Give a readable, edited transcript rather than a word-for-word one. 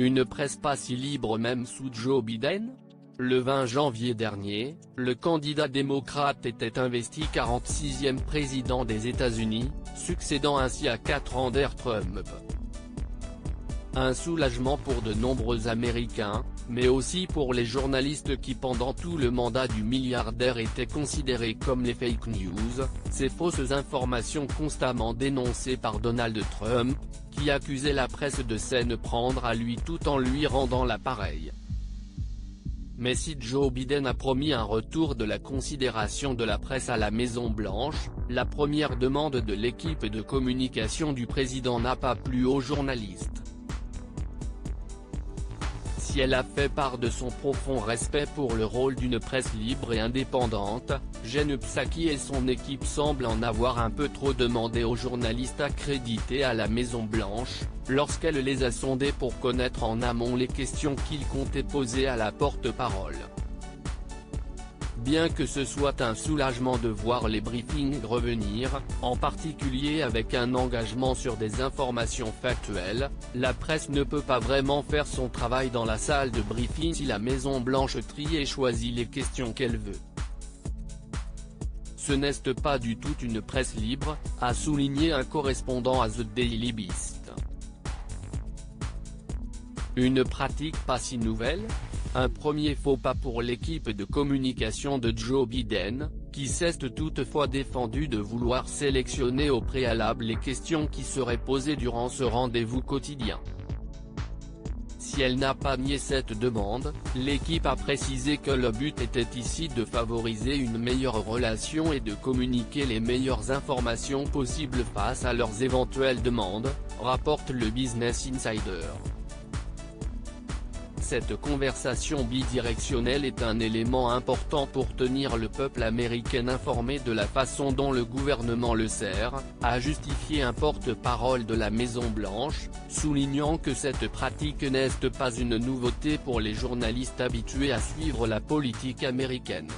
Une presse pas si libre même sous Joe Biden? Le 20 janvier dernier, le candidat démocrate était investi 46e président des États-Unis, succédant ainsi à 4 ans d'ère Trump. Un soulagement pour de nombreux Américains, mais aussi pour les journalistes qui pendant tout le mandat du milliardaire étaient considérés comme les fake news, ces fausses informations constamment dénoncées par Donald Trump, qui accusait la presse de s'en prendre à lui tout en lui rendant l'appareil. Mais si Joe Biden a promis un retour de la considération de la presse à la Maison-Blanche, la première demande de l'équipe de communication du président n'a pas plu aux journalistes. Si elle a fait part de son profond respect pour le rôle d'une presse libre et indépendante, Jen Psaki et son équipe semblent en avoir un peu trop demandé aux journalistes accrédités à la Maison-Blanche, lorsqu'elle les a sondés pour connaître en amont les questions qu'ils comptaient poser à la porte-parole. Bien que ce soit un soulagement de voir les briefings revenir, en particulier avec un engagement sur des informations factuelles, la presse ne peut pas vraiment faire son travail dans la salle de briefing si la Maison-Blanche trie et choisit les questions qu'elle veut. Ce n'est pas du tout une presse libre, a souligné un correspondant à The Daily Beast. Une pratique pas si nouvelle? Un premier faux pas pour l'équipe de communication de Joe Biden, qui s'est toutefois défendu de vouloir sélectionner au préalable les questions qui seraient posées durant ce rendez-vous quotidien. Si elle n'a pas nié cette demande, l'équipe a précisé que le but était ici de favoriser une meilleure relation et de communiquer les meilleures informations possibles face à leurs éventuelles demandes, rapporte le Business Insider. Cette conversation bidirectionnelle est un élément important pour tenir le peuple américain informé de la façon dont le gouvernement le sert, a justifié un porte-parole de la Maison-Blanche, soulignant que cette pratique n'est pas une nouveauté pour les journalistes habitués à suivre la politique américaine.